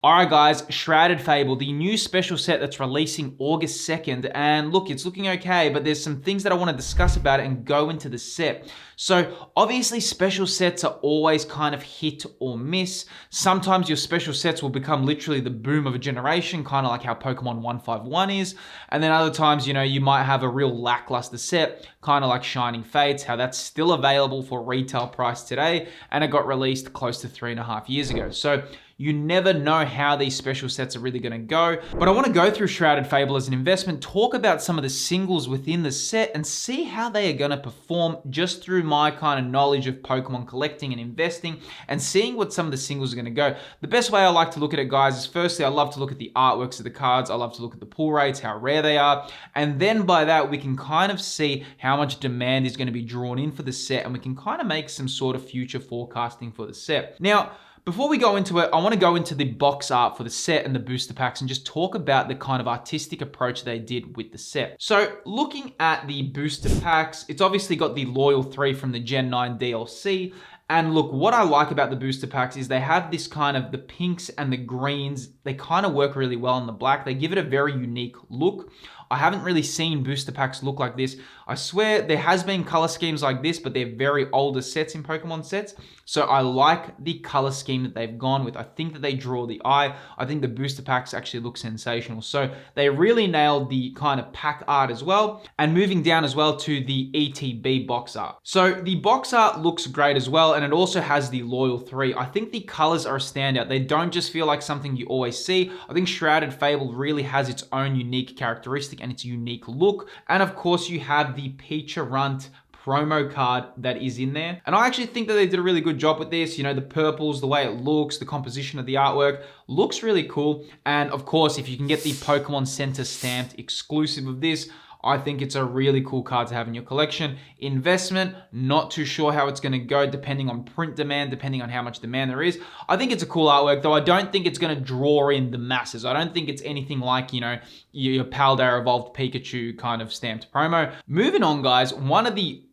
Alright guys, Shrouded Fable, the new special set that's releasing August 2nd, and look, it's looking okay, but there's some things that I want to discuss about it and go into the set. So obviously special sets are always kind of hit or miss. Sometimes your special sets will become literally the boom of a generation, kind of like how Pokemon 151 is, and then other times, you might have a real lackluster set, kind of like Shining Fates, how that's still available for retail price today, and it got released close to 3.5 years ago. So you never know how these special sets are really going to go. But I want to go through Shrouded Fable as an investment, talk about some of the singles within the set, and see how they are going to perform just through my kind of knowledge of Pokemon collecting and investing, and seeing what some of the singles are going to go. The best way I like to look at it, guys, is firstly, I love to look at the artworks of the cards. I love to look at the pull rates, how rare they are. And then by that, we can kind of see how much demand is going to be drawn in for the set, and we can kind of make some sort of future forecasting for the set. Now, before we go into it, I want to go into the box art for the set and the booster packs and just talk about the kind of artistic approach they did with the set. So looking at the booster packs, it's obviously got the Loyal 3 from the Gen 9 DLC. And look, what I like about the booster packs is they have this kind of the pinks and the greens. They kind of work really well in the black. They give it a very unique look. I haven't really seen booster packs look like this. I swear there has been color schemes like this, but they're very older sets in Pokemon sets. So I like the color scheme that they've gone with. I think that they draw the eye. I think the booster packs actually look sensational. So they really nailed the kind of pack art as well. And moving down as well to the ETB box art. So the box art looks great as well. And it also has the Loyal 3. I think the colors are a standout. They don't just feel like something you always see. I think Shrouded Fable really has its own unique characteristic and its unique look. And of course you have the Peacharunt promo card that is in there. And I actually think that they did a really good job with this. The purples, the way it looks, the composition of the artwork looks really cool. And of course, if you can get the Pokemon Center stamped exclusive of this, I think it's a really cool card to have in your collection. Investment, not too sure how it's going to go depending on print demand, depending on how much demand there is. I think it's a cool artwork, though I don't think it's going to draw in the masses. I don't think it's anything like, your Paldea Evolved Pikachu kind of stamped promo. Moving on, guys,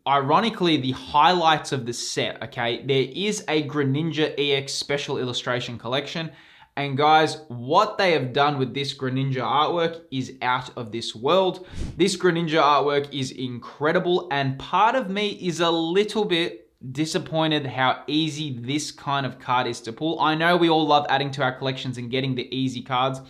ironically, the highlights of the set, okay? There is a Greninja EX Special Illustration Collection. And guys, what they have done with this Greninja artwork is out of this world. This Greninja artwork is incredible, and part of me is a little bit disappointed how easy this kind of card is to pull. I know we all love adding to our collections and getting the easy cards,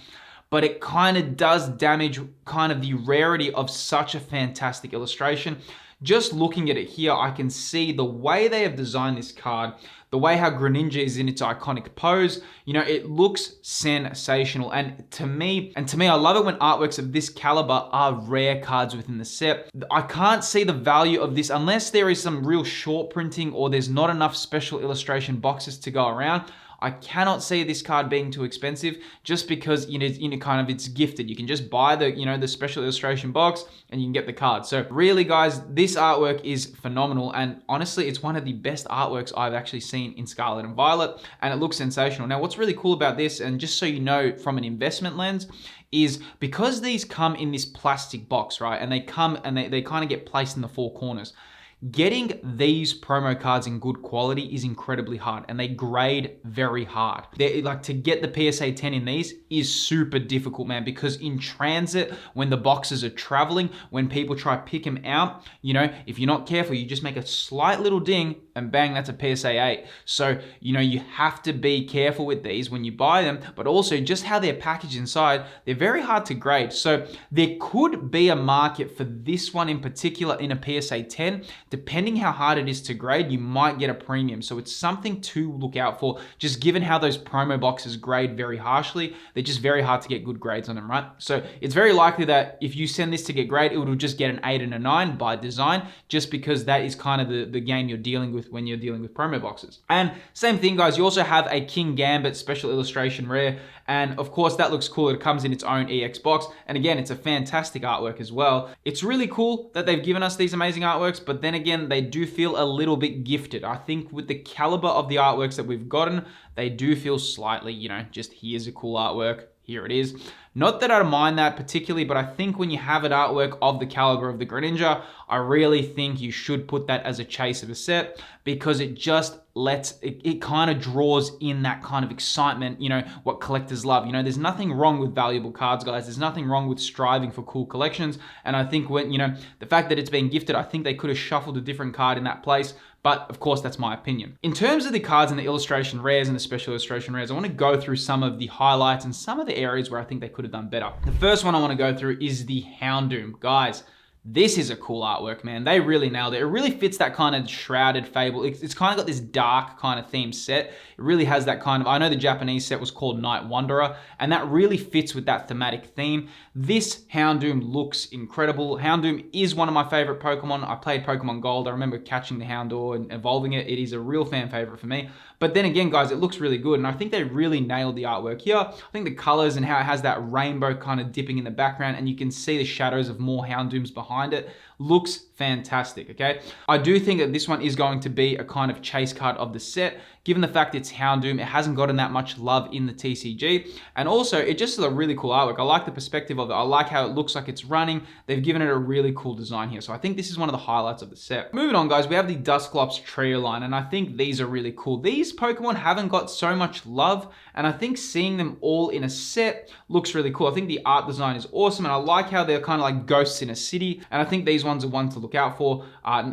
but it kind of does damage kind of the rarity of such a fantastic illustration. Just looking at it here, I can see the way they have designed this card, the way how Greninja is in its iconic pose, it looks sensational. And to me, I love it when artworks of this caliber are rare cards within the set. I can't see the value of this unless there is some real short printing or there's not enough special illustration boxes to go around. I cannot see this card being too expensive just because kind of it's gifted. You can just buy the special illustration box and you can get the card. So really, guys, this artwork is phenomenal, and honestly, it's one of the best artworks I've actually seen in Scarlet and Violet, and it looks sensational. Now, what's really cool about this, and just so you know from an investment lens, is because these come in this plastic box, right? And they come and they kind of get placed in the four corners. Getting these promo cards in good quality is incredibly hard, and they grade very hard. To get the PSA 10 in these is super difficult, man, because in transit, when the boxes are traveling, when people try to pick them out, if you're not careful, you just make a slight little ding and bang, that's a PSA 8. So, you have to be careful with these when you buy them, but also just how they're packaged inside, they're very hard to grade. So there could be a market for this one in particular in a PSA 10. Depending how hard it is to grade, you might get a premium. So it's something to look out for, just given how those promo boxes grade very harshly. They're just very hard to get good grades on them, right? So it's very likely that if you send this to get grade, it will just get an 8 and a 9 by design, just because that is kind of the game you're dealing with when you're dealing with promo boxes. And same thing, guys, you also have a King Gambit Special Illustration Rare. And of course, that looks cool. It comes in its own EX box. And again, it's a fantastic artwork as well. It's really cool that they've given us these amazing artworks, but then again, they do feel a little bit gifted. I think with the caliber of the artworks that we've gotten, they do feel slightly, just here's a cool artwork, here it is. Not that I mind that particularly, but I think when you have an artwork of the caliber of the Greninja, I really think you should put that as a chase of a set, because it just it kind of draws in that kind of excitement, what collectors love. There's nothing wrong with valuable cards, guys. There's nothing wrong with striving for cool collections. And I think when, the fact that it's been gifted, I think they could have shuffled a different card in that place. But of course, that's my opinion. In terms of the cards and the illustration rares and the special illustration rares, I want to go through some of the highlights and some of the areas where I think they could have done better. The first one I want to go through is the Houndoom. Guys, this is a cool artwork, man. They really nailed it. It really fits that kind of shrouded fable. It's kind of got this dark kind of theme set. It really has that kind of, I know the Japanese set was called Night Wanderer, and that really fits with that thematic theme. This Houndoom looks incredible. Houndoom is one of my favorite Pokemon. I played Pokemon Gold. I remember catching the Houndour and evolving it. It is a real fan favorite for me. But then again, guys, it looks really good, and I think they really nailed the artwork here. I think the colors and how it has that rainbow kind of dipping in the background, and you can see the shadows of more Houndooms behind it, looks fantastic, okay? I do think that this one is going to be a kind of chase card of the set, given the fact it's Houndoom. It hasn't gotten that much love in the TCG, and also it just is a really cool artwork. I like the perspective of it. I like how it looks like it's running. They've given it a really cool design here, so I think this is one of the highlights of the set. Moving on, guys, we have the Dusclops trio line, and I think these are really cool. These Pokemon haven't got so much love, and I think seeing them all in a set looks really cool. I think the art design is awesome, and I like how they're kind of like ghosts in a city, and I think these ones are one to look out for.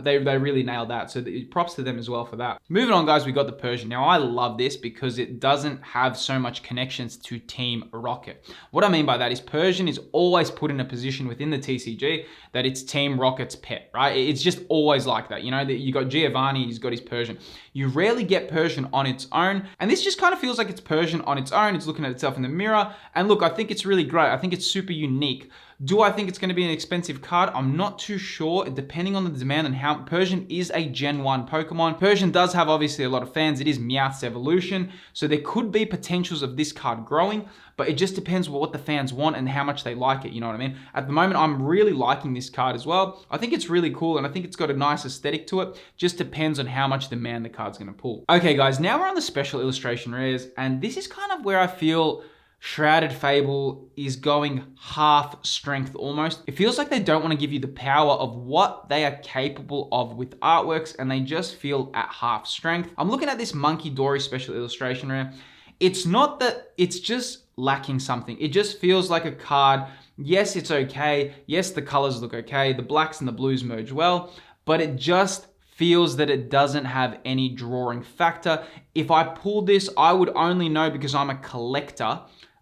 They really nailed that, so props to them as well for that. Moving on, guys, we got the Persian. Now, I love this because it doesn't have so much connections to Team Rocket. What I mean by that is Persian is always put in a position within the TCG that it's Team Rocket's pet, right? It's just always like that. You got Giovanni, he's got his Persian. You rarely get Persian on its own, and this just kind of feels like it's Persian on its own. It's looking at itself in the mirror, and look, I think it's really great. I think it's super unique. Do I think it's going to be an expensive card? I'm not too sure, depending on the demand and how. Persian is a Gen 1 Pokemon. Persian does have obviously a lot of fans. It is Meowth's evolution, so there could be potentials of this card growing, but it just depends what the fans want and how much they like it, you know what I mean? At the moment, I'm really liking this card as well. I think it's really cool, and I think it's got a nice aesthetic to it. Just depends on how much demand the card's going to pull. Okay, guys, now we're on the special illustration rares, and this is kind of where I feel Shrouded Fable is going half strength almost. It feels like they don't want to give you the power of what they are capable of with artworks, and they just feel at half strength. I'm looking at this Munkidori special illustration rare. It's not that, it's just lacking something. It just feels like a card. Yes, it's okay. Yes, the colors look okay. The blacks and the blues merge well, but it just feels that it doesn't have any drawing factor. If I pulled this, I would only know because I'm a collector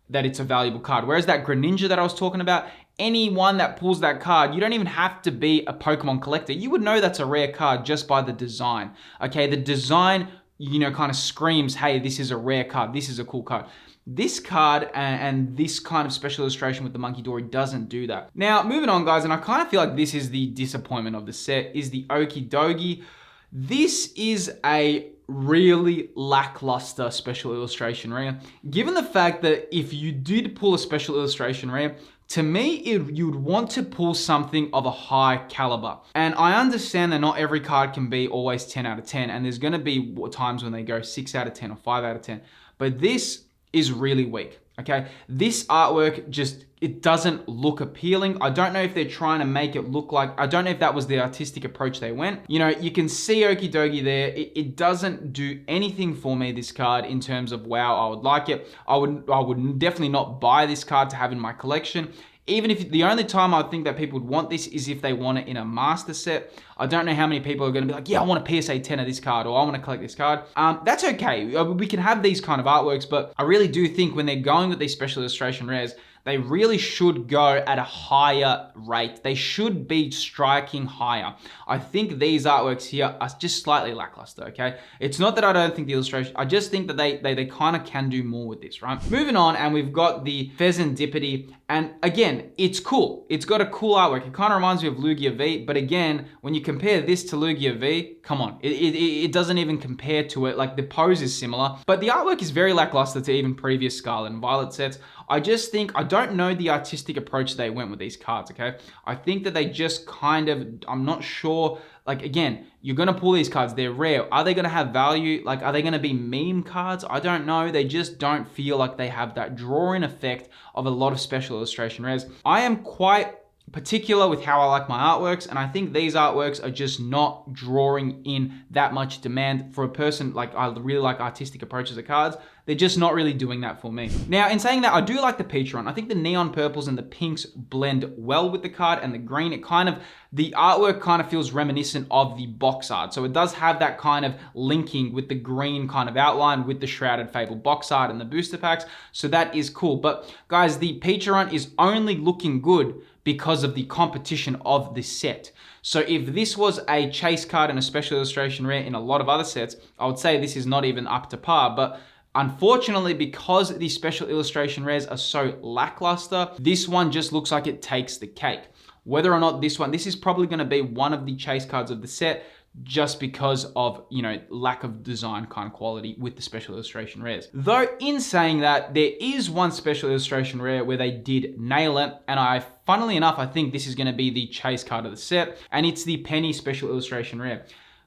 that it's a valuable card. Whereas that Greninja that I was talking about, anyone that pulls that card, you don't even have to be a Pokemon collector. You would know that's a rare card just by the design. Okay, the design, kind of screams, hey, this is a rare card. This is a cool card. This card and this kind of special illustration with the Munkidori doesn't do that. Now, moving on, guys, and I kind of feel like this is the disappointment of the set, is the Okidogi. This is a really lackluster special illustration rare. Given the fact that if you did pull a special illustration rare, to me, you'd want to pull something of a high caliber. And I understand that not every card can be always 10 out of 10, and there's going to be times when they go 6 out of 10 or 5 out of 10. But this is really weak, okay? This artwork just, it doesn't look appealing. I don't know if they're trying to make it look like, I don't know if that was the artistic approach they went. You can see Okidogi there. It doesn't do anything for me, this card, in terms of, wow, I would like it. I would definitely not buy this card to have in my collection. Even if the only time I think that people would want this is if they want it in a master set. I don't know how many people are going to be like, yeah, I want a PSA 10 of this card, or I want to collect this card. That's okay. We can have these kind of artworks, but I really do think when they're going with these special illustration rares, they really should go at a higher rate. They should be striking higher. I think these artworks here are just slightly lackluster, okay? It's not that I don't think the illustration, I just think that they kind of can do more with this, right? Moving on, and we've got the Fezandipiti, and again, it's cool. It's got a cool artwork. It kind of reminds me of Lugia V, but again, when you compare this to Lugia V, come on, it doesn't even compare to it. Like, the pose is similar, but the artwork is very lackluster to even previous Scarlet and Violet sets. I just think, I don't know the artistic approach they went with these cards, okay? I think that they just kind of, I'm not sure, like, again, you're gonna pull these cards, they're rare. Are they gonna have value? Like, are they gonna be meme cards? I don't know. They just don't feel like they have that drawing effect of a lot of special illustration rares. I am quite particular with how I like my artworks, and I think these artworks are just not drawing in that much demand for a person. Like, I really like artistic approaches of cards. They're just not really doing that for me. Now, in saying that, I do like the Peachron. I think the neon purples and the pinks blend well with the card, and the green, the artwork kind of feels reminiscent of the box art. So it does have that kind of linking with the green kind of outline with the Shrouded Fable box art and the booster packs. So that is cool. But guys, the Peachron is only looking good because of the competition of this set. So if this was a chase card and a special illustration rare in a lot of other sets, I would say this is not even up to par. But unfortunately, because these special illustration rares are so lackluster, this one just looks like it takes the cake. Whether or not this is probably going to be one of the chase cards of the set, just because of, lack of design kind of quality with the special illustration rares. Though in saying that, there is one special illustration rare where they did nail it, and funnily enough, I think this is going to be the chase card of the set, and it's the Penny special illustration rare.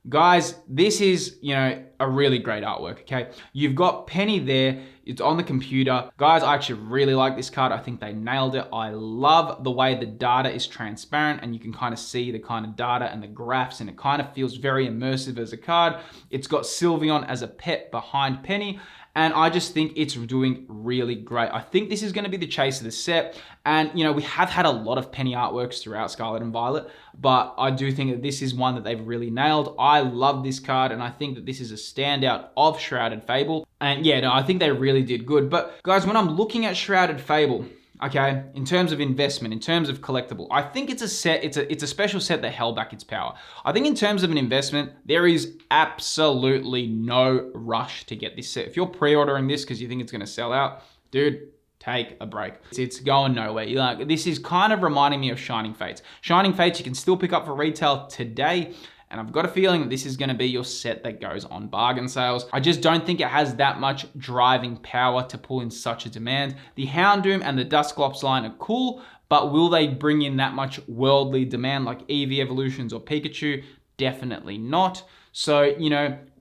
Guys, this is, a really great artwork, okay? You've got Penny there, it's on the computer. Guys, I actually really like this card. I think they nailed it. I love the way the data is transparent and you can kind of see the kind of data and the graphs, and it kind of feels very immersive as a card. It's got Sylveon as a pet behind Penny, and I just think it's doing really great. I think this is going to be the chase of the set. And, we have had a lot of Penny artworks throughout Scarlet and Violet, but I do think that this is one that they've really nailed. I love this card, and I think that this is a standout of Shrouded Fable. And yeah, no, I think they really did good. But guys, when I'm looking at Shrouded Fable, okay, in terms of investment, in terms of collectible, I think it's a set, it's a special set that held back its power. I think in terms of an investment, there is absolutely no rush to get this set. If you're pre-ordering this because you think it's going to sell out, dude, take a break. It's going nowhere. This is kind of reminding me of Shining Fates. Shining Fates you can still pick up for retail today, and I've got a feeling that this is going to be your set that goes on bargain sales. I just don't think it has that much driving power to pull in such a demand. The Houndoom and the Dusclops line are cool, but will they bring in that much worldly demand like Eevee Evolutions or Pikachu? Definitely not. So,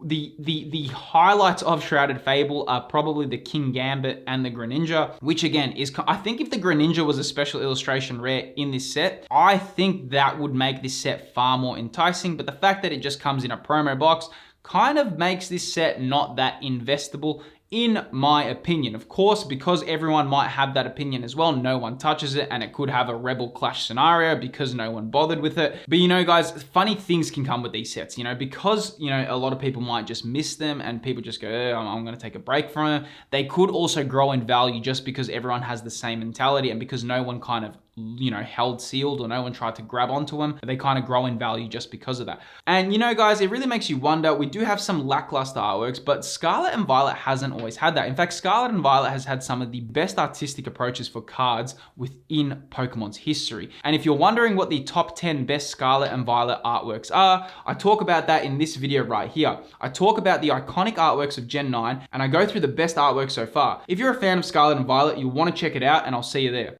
the highlights of Shrouded Fable are probably the Kingambit and the Greninja, which again is, I think if the Greninja was a special illustration rare in this set, I think that would make this set far more enticing. But the fact that it just comes in a promo box kind of makes this set not that investable, in my opinion. Of course, because everyone might have that opinion as well, no one touches it, and it could have a Rebel Clash scenario because no one bothered with it. But guys, funny things can come with these sets, because, a lot of people might just miss them and people just go, I'm going to take a break from them. They could also grow in value just because everyone has the same mentality and because no one kind of held sealed or no one tried to grab onto them. They kind of grow in value just because of that. And guys, it really makes you wonder. We do have some lackluster artworks, but Scarlet and Violet hasn't always had that. In fact, Scarlet and Violet has had some of the best artistic approaches for cards within Pokemon's history. And if you're wondering what the top 10 best Scarlet and Violet artworks are, I talk about that in this video right here. I talk about the iconic artworks of Gen 9 and I go through the best artworks so far. If you're a fan of Scarlet and Violet, you'll want to check it out, and I'll see you there.